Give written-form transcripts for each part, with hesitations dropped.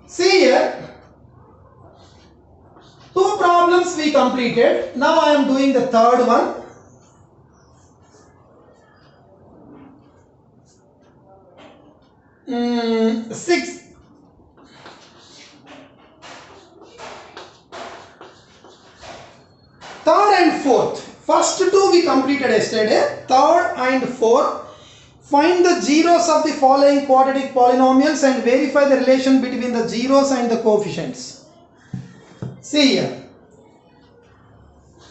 See here, two problems we completed. Now I am doing the third one. Six. Third and fourth. First two we completed yesterday. Third and fourth. Find the zeros of the following quadratic polynomials and verify the relation between the zeros and the coefficients. See here.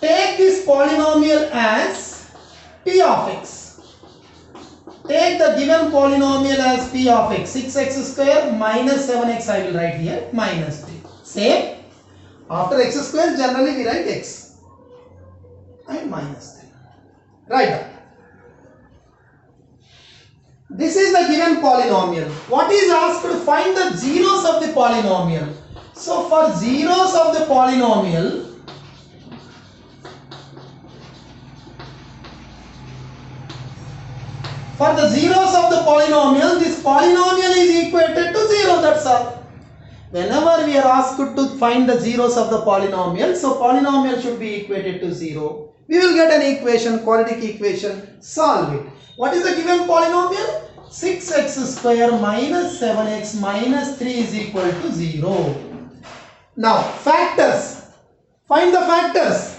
Take this polynomial as p of x. Take the given polynomial as p of x. 6x square minus 7x I will write here minus 3. Same. After x square generally we write x and minus 3. Write that. This is the given polynomial. What is asked to find the zeros of the polynomial. So for zeros of the polynomial, this polynomial is equated to 0, that's all. Whenever we are asked to find the zeros of the polynomial, so polynomial should be equated to 0. We will get an equation, quadratic equation, solve it. What is the given polynomial? 6x square minus 7x minus 3 is equal to 0. Now factors. Find the factors.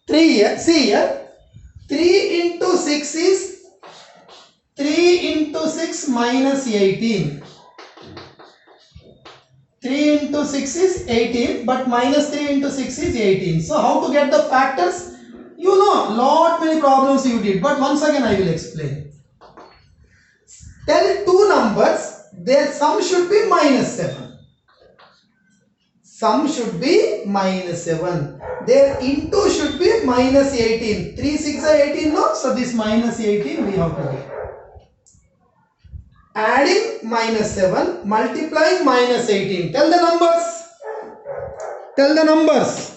See here. 3 into 6 is 3 into 6 minus 18. 3 into 6 is 18, but minus 3 into 6 is 18. So how to get the factors? You know, lot many problems you did, but once again I will explain. Tell two numbers, their sum should be minus 7. Sum should be minus 7. Their into should be minus 18. 3 6 are 18, no? So this minus 18 we have to get. Adding minus 7, multiplying minus 18. Tell the numbers. Tell the numbers.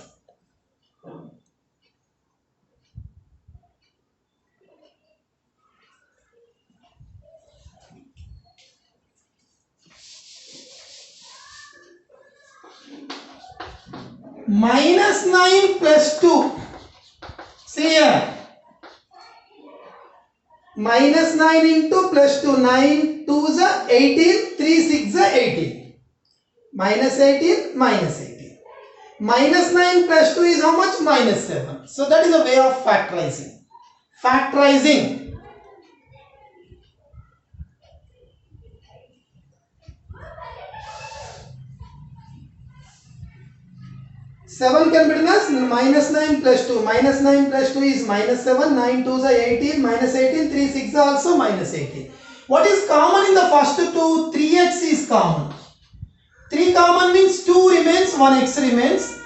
Minus 9 plus 2. See here. Minus 9 into plus 2. 9 2 is 18. 3 6 is 18. Minus 18, minus 18. Minus 9 plus 2 is how much? Minus 7. So that is a way of factorizing. Factorizing. 7 can be written as minus 9 plus 2. Minus 9 plus 2 is minus 7. 9 2s are 18. Minus 18. 3 6 are also minus 18. What is common in the first two? 3x is common. 3 common means 2 remains, 1x remains.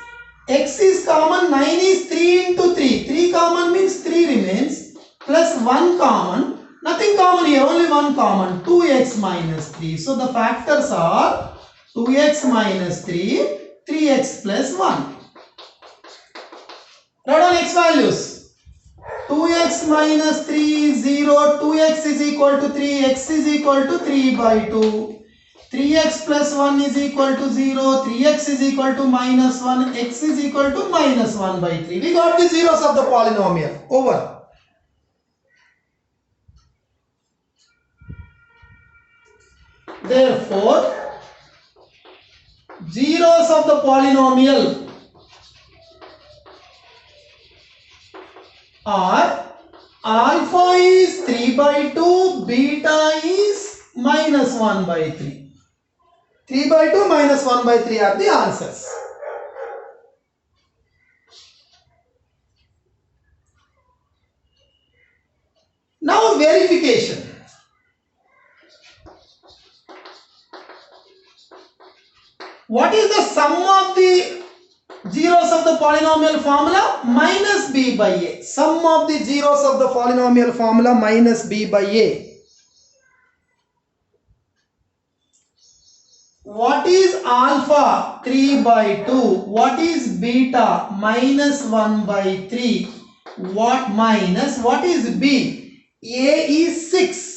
X is common, 9 is 3 into 3. 3 common means 3 remains. Plus 1 common. Nothing common here, only 1 common. 2x minus 3. So the factors are 2x minus 3, 3x plus 1. Write down x values. 2x minus 3 is 0. 2x is equal to 3. X is equal to 3 by 2. 3x plus 1 is equal to 0. 3x is equal to minus 1. X is equal to minus 1 by 3. We got the zeros of the polynomial. Over. Therefore, zeros of the polynomial are alpha is 3 by 2, beta is minus 1 by 3. 3 by 2 minus 1 by 3 are the answers. Now verification. What is the sum of the zeros of the polynomial formula? Minus b by a. Sum of the zeros of the polynomial formula minus b by a. What is alpha? 3 by 2. What is beta? Minus 1 by 3. What is b? A is 6.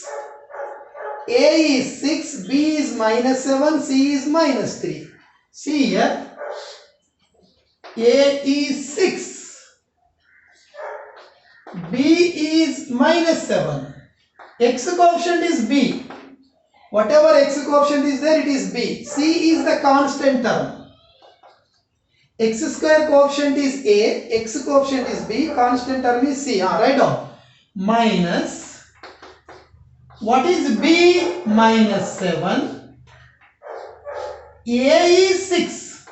A is 6, B is minus 7, C is minus 3. See here, A is 6, B is minus 7. X coefficient is B. Whatever x coefficient is there, it is B. C is the constant term. X square coefficient is A, x coefficient is B, constant term is C. Write down. Minus, what is B? Minus 7. A is 6.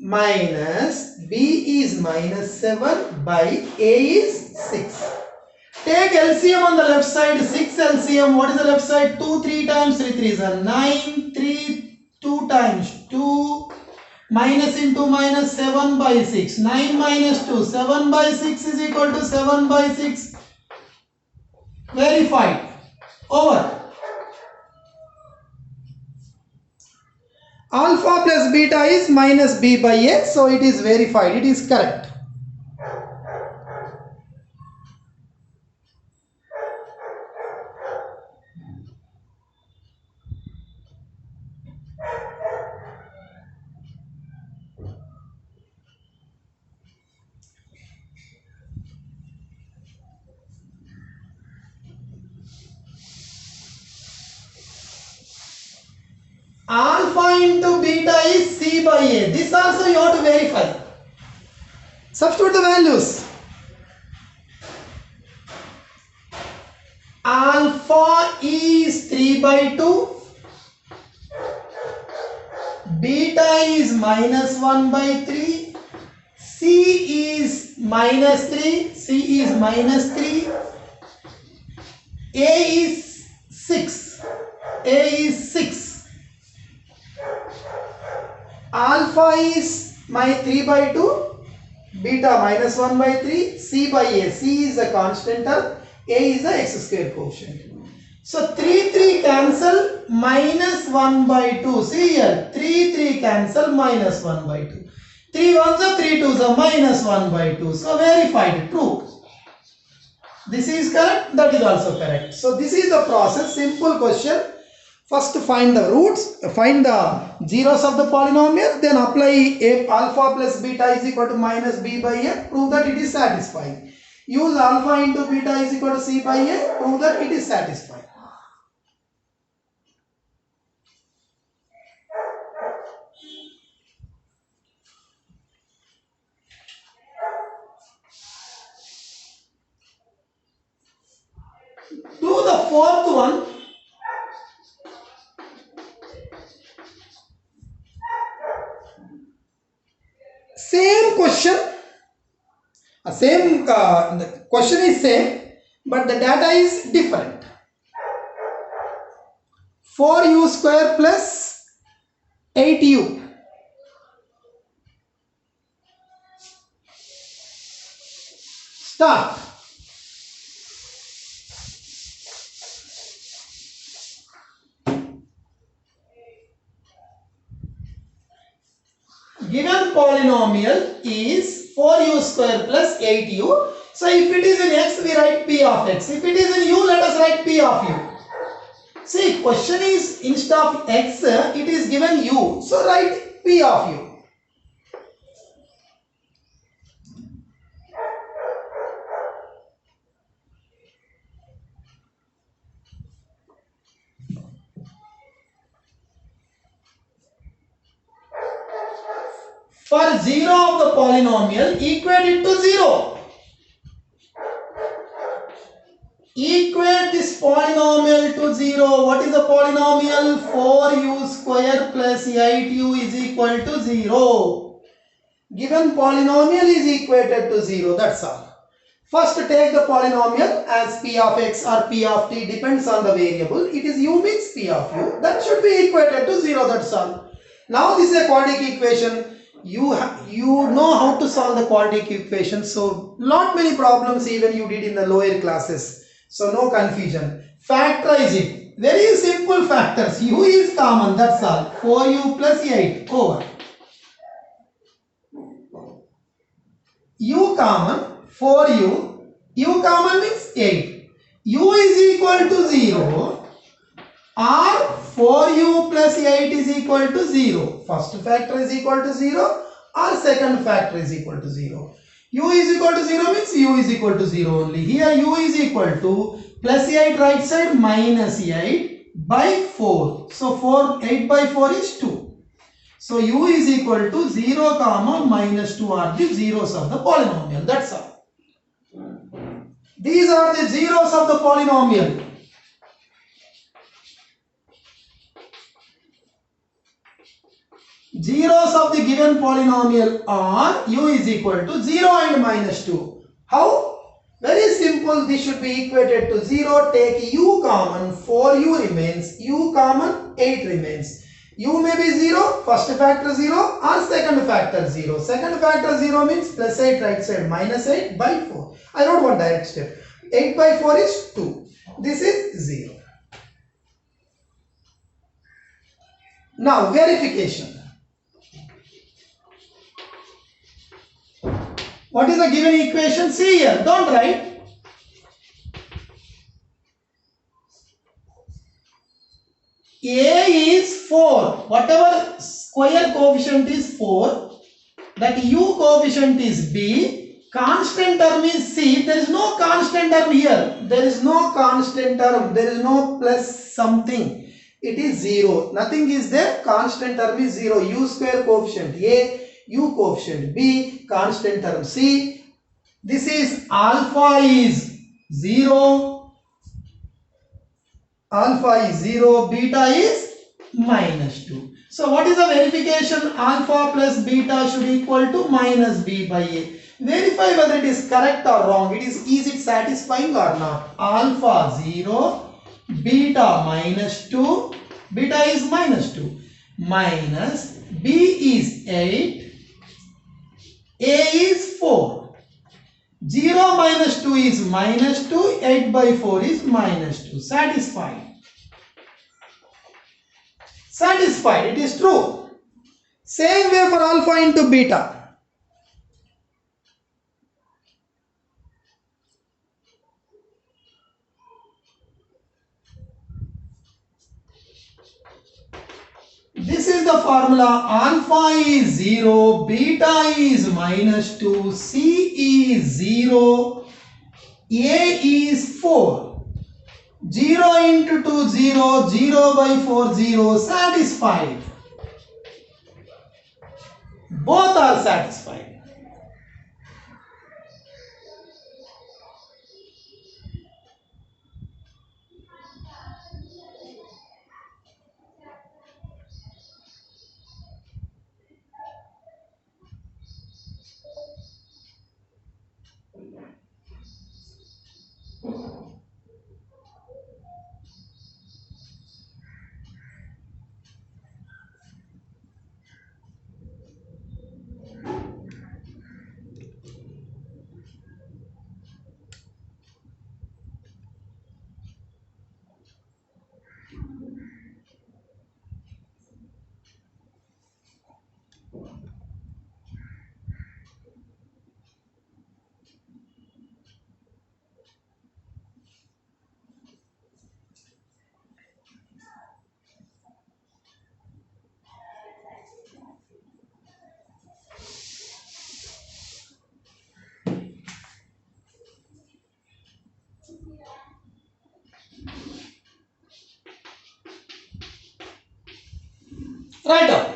Minus B is minus 7 by A is 6. Take LCM on the left side, 6 LCM. What is the left side? 2, 3 times 3, 3 is 9, 3, 2 times 2, minus into minus 7 by 6. 9 minus 2, 7 by 6 is equal to 7 by 6. Verified. Over. Alpha plus beta is minus B by A, so it is verified. It is correct. Alpha into beta is C by A. This also you have to verify. Substitute the values. Alpha is 3 by 2. Beta is minus 1 by 3. C is minus 3. C is minus 3. A is 6. A is 6. Alpha is my 3 by 2, beta minus 1 by 3, C by A. C is the constant term, A is the x square coefficient. So 3, 3 cancel, minus 1 by 2. See here, 3, 3 cancel, minus 1 by 2. 3 1s are 3 2s are minus 1 by 2. So verified, true. This is correct, that is also correct. So this is the process, simple question. First find the roots, find the zeros of the polynomial, then apply A alpha plus beta is equal to minus B by A, prove that it is satisfying. Use alpha into beta is equal to C by A, prove that it is satisfying. Do the fourth one. Same question, the question is same, but the data is different. 4u square plus 8u. Start. Given polynomial is 4u square plus 8u. So if it is in x, we write p of x. If it is in u, let us write p of u. See, question is instead of x, it is given u. So write p of u. For 0 of the polynomial, equate it to 0. Equate this polynomial to 0. What is the polynomial? 4u square plus 8u is equal to 0. Given polynomial is equated to 0. That's all. First take the polynomial as p of x or p of t, depends on the variable. It is u means p of u. That should be equated to 0. That's all. Now this is a quadratic equation. You know how to solve the quadratic equation, so not many problems even you did in the lower classes, so no confusion. Factorize it, very simple factors. U is common, that's all. 4u plus 8 over u common, 4u, u common means 8. u is equal to 0 or 4u plus 8 is equal to 0. First factor is equal to 0 or second factor is equal to 0. U is equal to 0 means u is equal to 0 only. Here u is equal to plus 8 right side minus 8 by 4. So 8 by 4 is 2. So u is equal to 0 comma minus 2 are the zeros of the polynomial. That's all. These are the zeros of the polynomial. Zeros of the given polynomial are u is equal to 0 and minus 2. How? Very simple. This should be equated to 0. Take u common, 4u remains, u common, 8 remains. U may be 0, first factor 0 or second factor 0. Second factor 0 means plus 8 right side minus 8 by 4. I wrote one direct step. 8 by 4 is 2. This is 0. Now verification. What is the given equation? See here, don't write. A is 4. Whatever square coefficient is 4, that u coefficient is b, constant term is c. There is no constant term here. There is no constant term. There is no plus something. It is 0. Nothing is there. Constant term is 0. U square coefficient a, u coefficient b, constant term c. This is alpha is 0. Alpha is 0, beta is minus 2. So what is the verification? Alpha plus beta should equal to minus b by a. Verify whether it is correct or wrong. Is it satisfying or not? Alpha 0, beta minus 2, beta is minus 2, minus b is 8, a is 4. 0 minus 2 is minus 2, 8 by 4 is minus 2. Satisfied. Satisfied, it is true. Same way for alpha into beta. This is the formula. Alpha is 0, beta is minus 2, c is 0, a is 4. 0 into 2, 0, 0 by 4, 0, satisfied. Both are satisfied. Write down.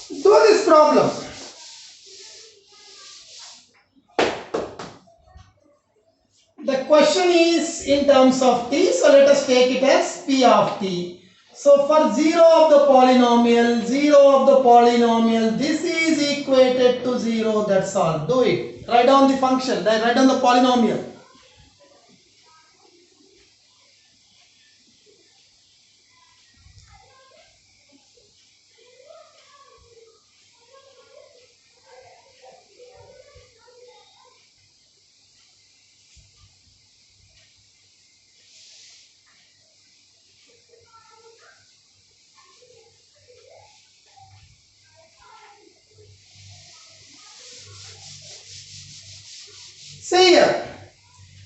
Do this problem. The question is in terms of t, so let us take it as p of t. So for 0 of the polynomial, this is equated to 0, that's all. Do it. Write down the function, then write down the polynomial. See here,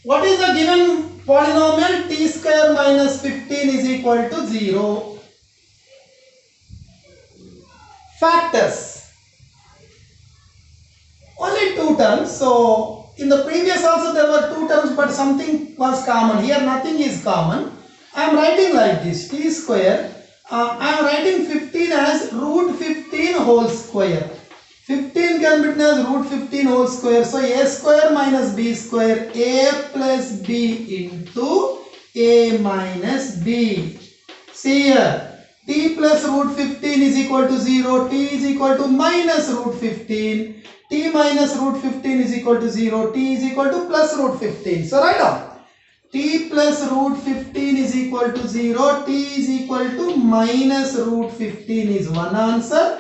what is the given polynomial? T square minus 15 is equal to 0. Factors, only two terms. So in the previous also there were two terms, but something was common. Here nothing is common. I am writing like this: t square. I am writing 15 as root 15 whole square. 15 can be written as root 15 whole square. So a square minus b square, a plus b into a minus b. See here, t plus root 15 is equal to 0. T is equal to minus root 15. T minus root 15 is equal to 0. T is equal to plus root 15. So write down. T plus root 15 is equal to 0. T is equal to minus root 15 is one answer.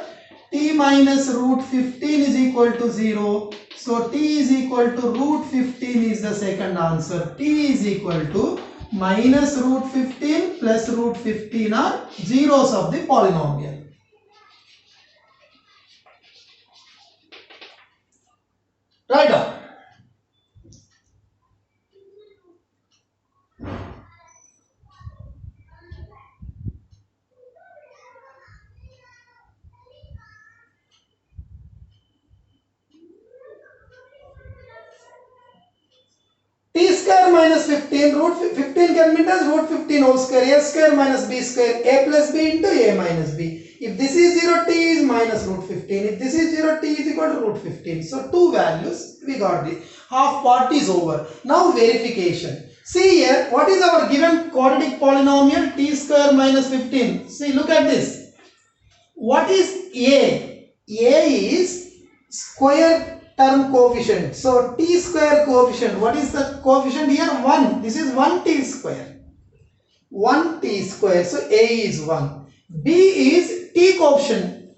T minus root 15 is equal to 0. So t is equal to root 15 is the second answer. T is equal to minus root 15 plus root 15 are zeros of the polynomial. Write down. T square minus 15, root 15 can be as root 15 whole square, a square minus b square, a plus b into a minus b. If this is 0, t is minus root 15. If this is 0, t is equal to root 15. So two values, we got the half part is over. Now verification. See here, what is our given quadratic polynomial? T square minus 15. See, look at this. What is a? A is square term coefficient. So t square coefficient, what is the coefficient here? 1. This is 1 t square. 1 t square. So a is 1. B is t coefficient,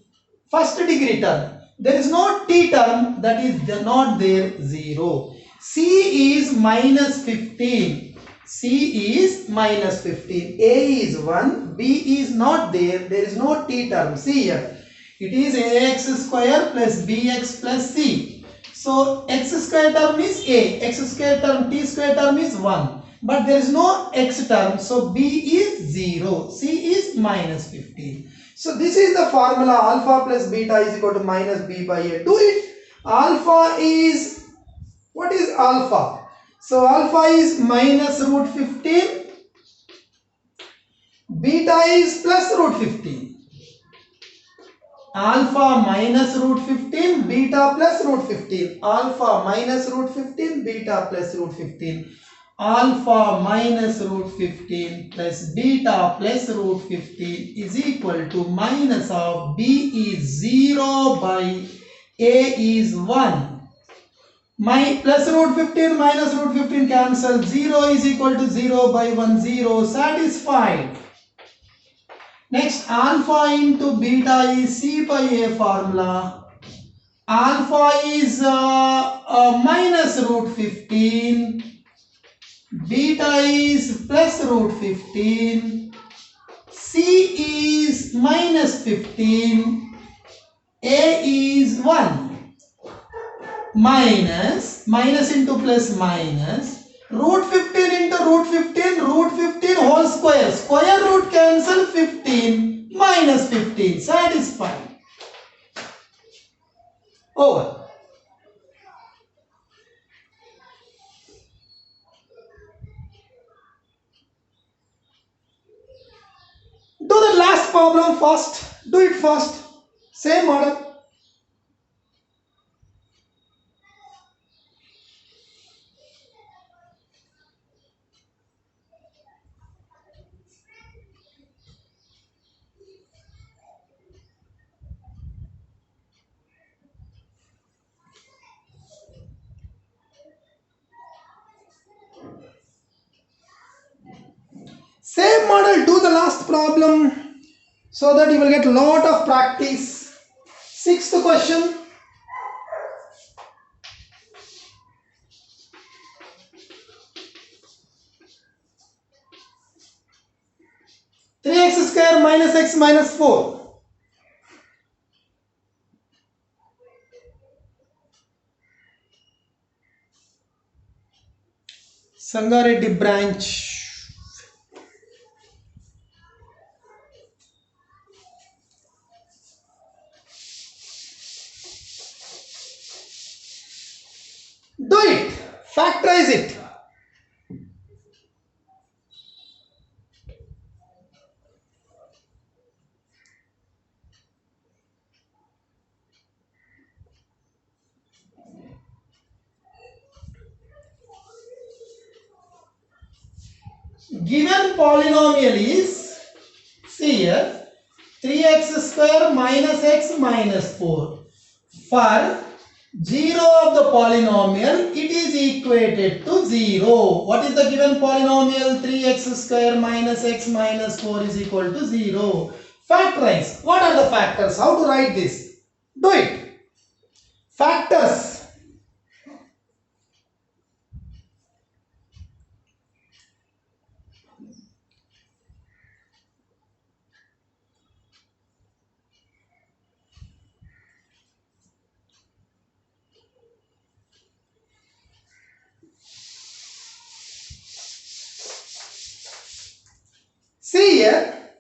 first degree term. There is no t term, that is not there, 0. C is minus 15. C is minus 15. A is 1. B is not there. There is no t term. See here. It is ax square plus bx plus c. So x square term is a. X square term, t square term is 1. But there is no x term. So b is 0. C is minus 15. So this is the formula: alpha plus beta is equal to minus b by a. Do it. Alpha is, what is alpha? So alpha is minus root 15. Beta is plus root 15. Alpha minus root 15, beta plus root 15. Alpha minus root 15, beta plus root 15. Alpha minus root 15 plus beta plus root 15 is equal to minus of b is 0 by a is 1. My plus root 15 minus root 15 cancel. 0 is equal to 0 by 1, 0. Satisfied. Next, alpha into beta is c by a formula. Alpha is minus root 15. Beta is plus root 15. C is minus 15. A is 1. Minus into plus minus. Root 15 into root 15, root 15 whole square. Square root cancel, 15 minus 15. Satisfied. Over. Do the last problem first. Do it first. Same order. Same model, do the last problem so that you will get a lot of practice. Sixth question. Three x square minus x minus 4. Sangareddy branch. Do it. Factorize it. Given polynomial is, see here, 3x square minus x minus 4. For 0 of the polynomial, it is equated to 0. What is the given polynomial? 3x square minus x minus 4 is equal to 0. Factorize. What are the factors? How to write this? Do it. Factors. See here,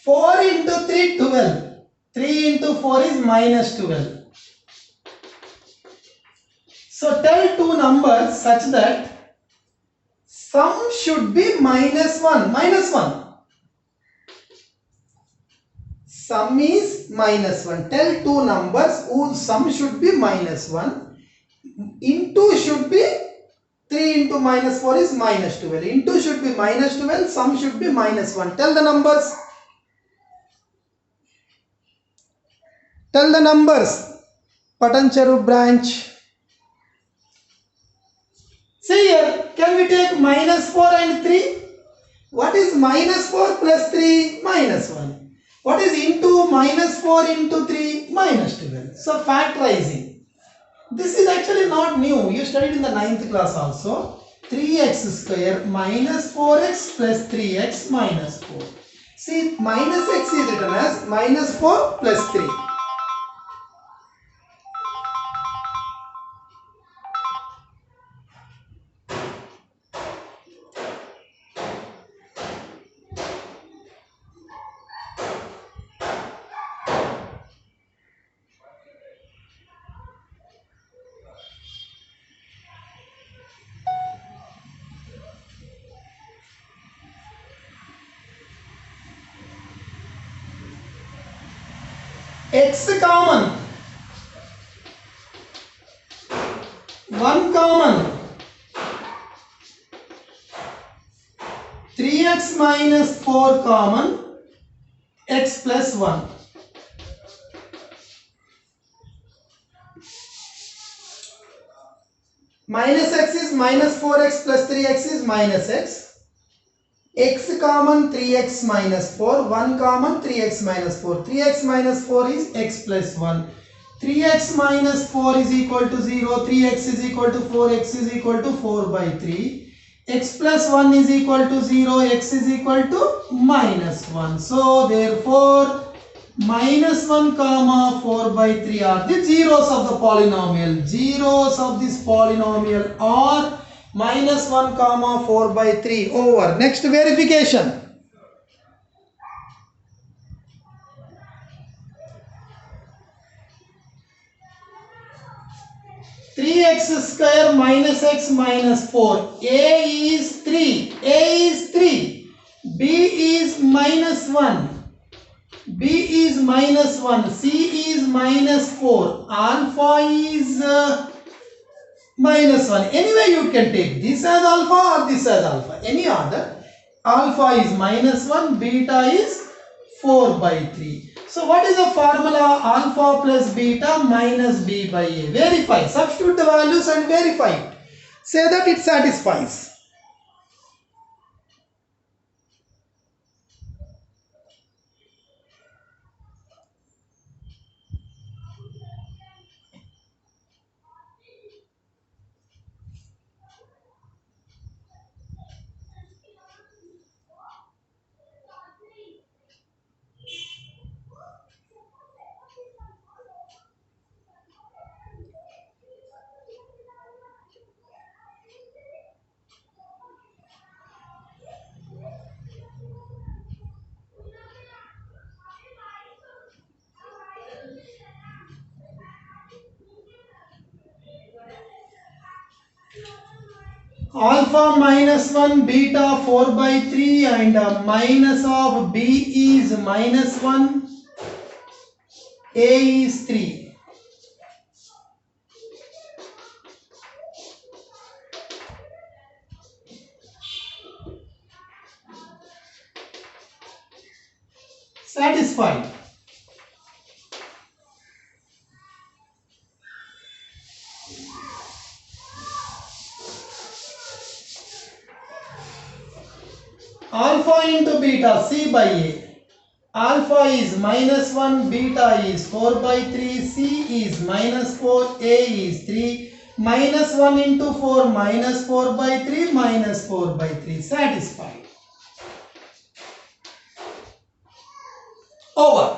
4 into 3, 12. 3 into 4 is minus 12. So tell two numbers such that sum should be minus 1. Minus 1. Sum is minus 1. Tell two numbers whose sum should be minus 1. Into should be 3 into minus 4 is minus 12. Into should be minus 12. Sum should be minus 1. Tell the numbers. Tell the numbers. Patancheru branch. See here, can we take minus 4 and 3? What is minus 4 plus 3? Minus 1. What is into minus 4 into 3? Minus 12. So factorizing. This is actually not new. You studied in the 9th class also. 3x square minus 4x plus 3x minus 4. See, minus x is written as minus 4 plus 3. X common, 1 common, 3x minus 4 common, x plus 1. Minus x is minus 4x plus 3x is minus x. X common 3x minus 4, 1 common 3x minus 4. 3x minus 4 is x plus 1. 3x minus 4 is equal to 0, 3x is equal to 4, x is equal to 4 by 3. X plus 1 is equal to 0, x is equal to minus 1. So therefore minus 1 comma 4 by 3 are the zeros of the polynomial. Zeros of this polynomial are minus 1 comma 4 by 3 over. Next verification. 3x square minus x minus 4. A is 3. A is 3. B is minus 1. B is minus 1. C is minus 4. Alpha is minus 1. Anyway, you can take this as alpha or this as alpha. Any order. Alpha is minus 1. Beta is 4 by 3. So what is the formula? Alpha plus beta minus b by a. Verify. Substitute the values and verify it. Say that it satisfies. Alpha minus 1, beta 4 by 3, and minus of b is minus 1, a is 3. Satisfied. Alpha into beta, c by a. Alpha is minus 1, beta is 4 by 3, c is minus 4, a is 3. Minus 1 into 4, minus 4 by 3, minus 4 by 3. Satisfied. Over.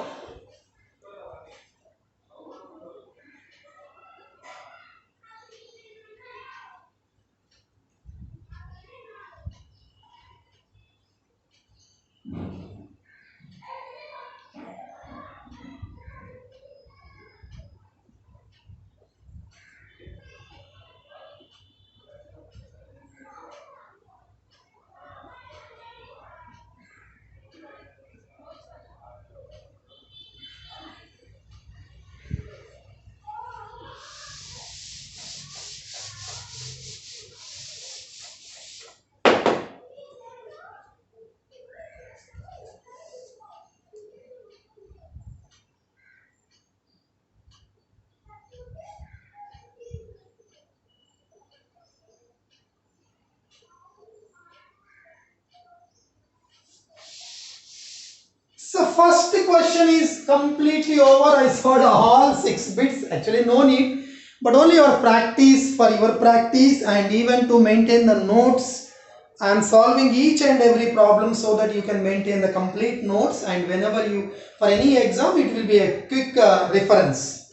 So first question is completely over. I solved all 6 bits. Actually no need, but only your practice, for your practice, and even to maintain the notes. I am solving each and every problem so that you can maintain the complete notes, and whenever you, for any exam, it will be a quick reference.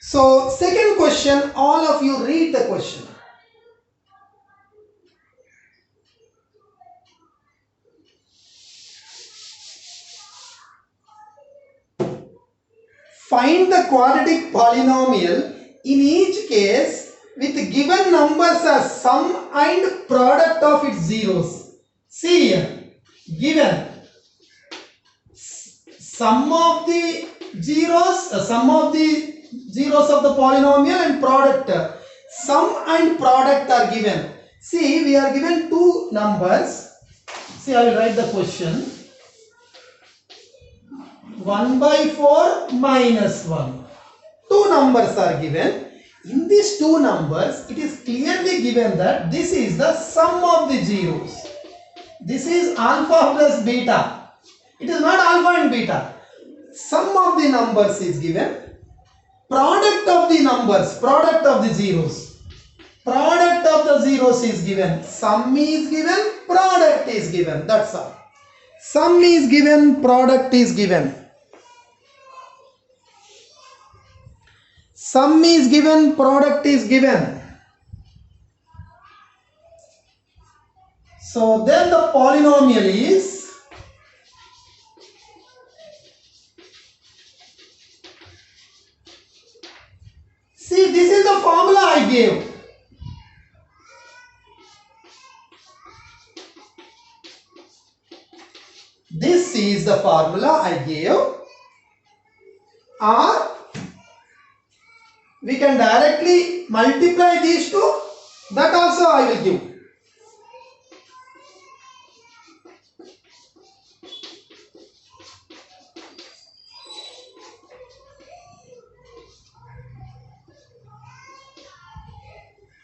So second question, all of you read the question. Find the quadratic polynomial in each case with given numbers as sum and product of its zeros. See here, given sum of the zeros of the polynomial and product. Sum and product are given. See, we are given two numbers. See, I will write the question. 1 by 4 minus 1. Two numbers are given. In these two numbers, it is clearly given that this is the sum of the zeros. This is alpha plus beta. It is not alpha and beta. Sum of the numbers is given. Product of the numbers, product of the zeros. Product of the zeros is given. Sum is given, product is given. That's all. Sum is given, product is given. Sum is given, product is given. So then the polynomial is see, this is the formula I gave. This is the formula I gave. Or we can directly multiply these two. That also I will give.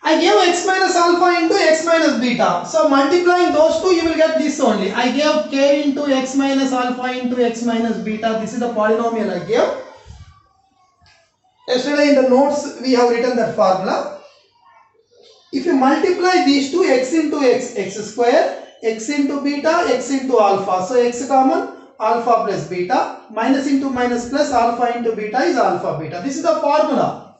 I gave x minus alpha into x minus beta. So multiplying those two, you will get this only. I gave k into x minus alpha into x minus beta. This is the polynomial I gave. Yesterday in the notes we have written that formula. If you multiply these two, x into x, x square, x into beta, x into alpha. So x common, alpha plus beta, minus into minus plus, alpha into beta is alpha beta. This is the formula.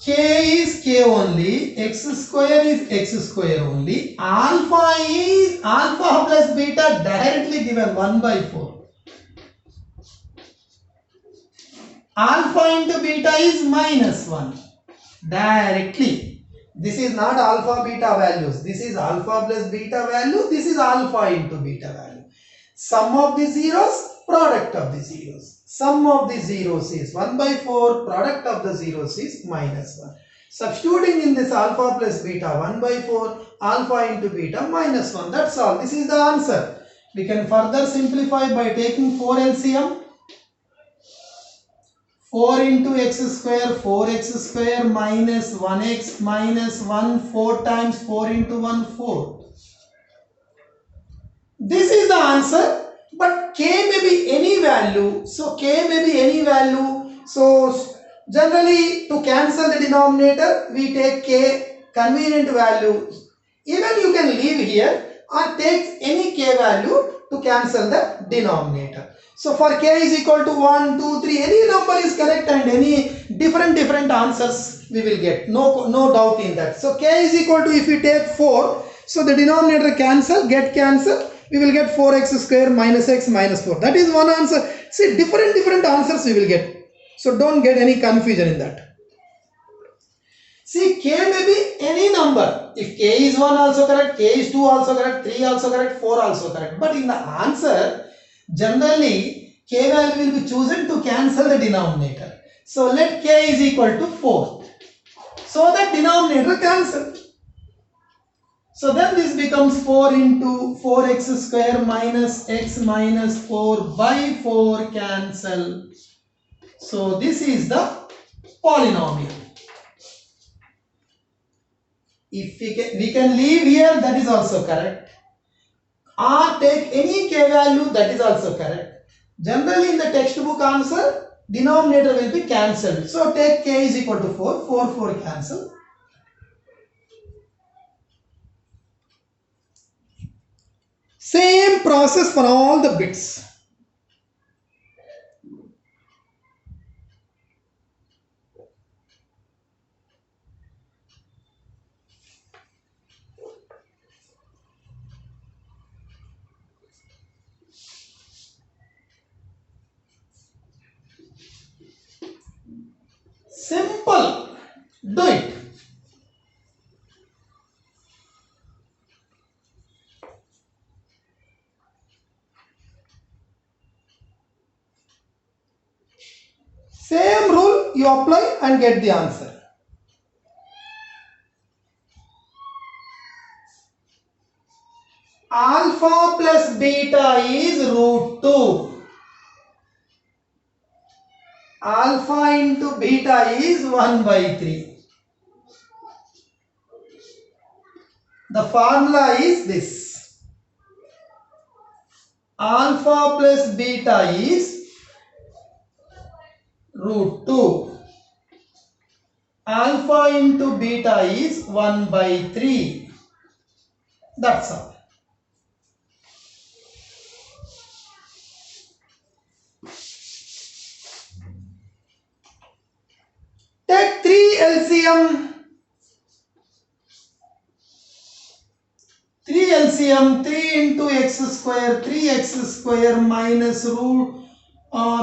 K is k only, x square is x square only, alpha is alpha plus beta directly given 1 by 4. Alpha into beta is minus 1. directly. This is not alpha beta values. This is alpha plus beta value. This is alpha into beta value. Sum of the zeros, product of the zeros. Sum of the zeros is 1 by 4. Product of the zeros is minus 1. Substituting in this alpha plus beta, 1 by 4, alpha into beta minus 1. That's all. This is the answer. We can further simplify by taking 4 LCM. 4 into x square, 4x square minus 1x minus 1, 4 times 4 into 1, 4. This is the answer, but k may be any value. So k may be any value. So generally to cancel the denominator, we take k convenient value. Even you can leave here or take any k value to cancel the denominator. So for k is equal to 1, 2, 3, any number is correct and any different answers we will get. No doubt in that. So k is equal to, if we take 4, so the denominator cancel, get cancel, we will get 4x square minus x minus 4. That is one answer. See, different answers we will get. So don't get any confusion in that. See, k may be any number. If k is 1 also correct, k is 2 also correct, 3 also correct, 4 also correct. But in the answer, generally k value will be chosen to cancel the denominator. So let k is equal to 4. So that denominator cancel. So then this becomes 4 into 4x square minus x minus 4 by 4 cancel. So this is the polynomial. If we can leave here, that is also correct. Or take any k value, that is also correct. Generally in the textbook answer, denominator will be cancelled. So take k is equal to 4, 4 cancel. Same process for all the bits. Simple. Do it. Same rule you apply and get the answer. Alpha plus beta is root 2. Alpha into beta is 1 by 3. The formula is this. Alpha plus beta is root 2. Alpha into beta is 1 by 3. That's all. Take 3 LCM. 3 LCM, 3 into x square, 3x square minus root,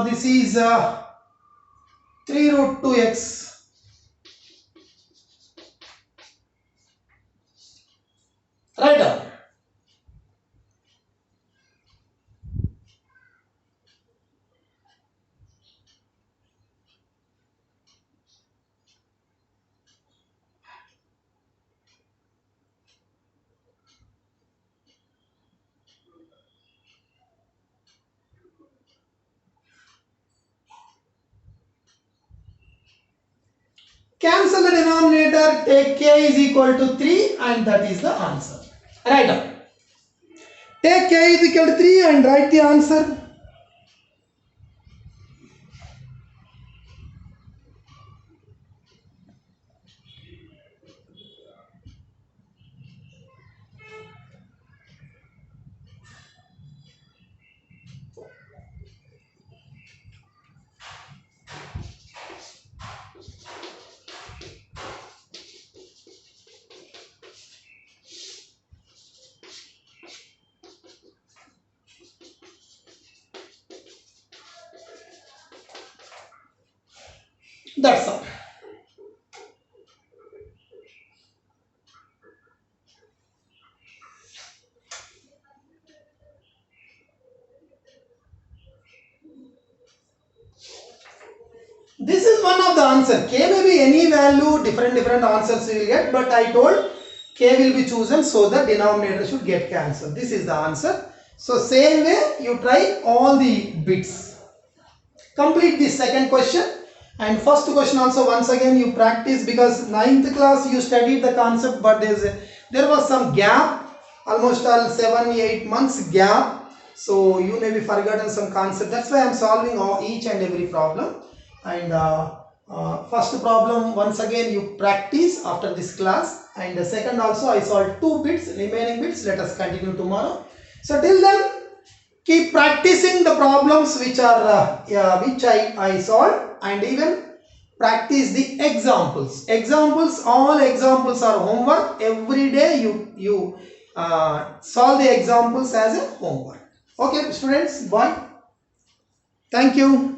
this is 3 root 2x. Write down. Cancel the denominator, take k is equal to 3 and that is the answer. Write down. Take k is equal to 3 and write the answer. That's all. This is one of the answer. K may be any value, different answers you will get, but I told K will be chosen so the denominator should get cancelled. This is the answer. So same way you try all the bits. Complete the second question, and first question also once again you practice, because 9th class you studied the concept, but there was some gap, almost all 7-8 months gap, so you may be forgotten some concept. That's why I am solving each and every problem. And first problem once again you practice after this class, and the second also I solved 2 bits, remaining bits let us continue tomorrow. So till then keep practicing the problems which are which I solved, and even practice the examples. All examples are homework. Every day you solve the examples as a homework. Okay students, bye. Thank you.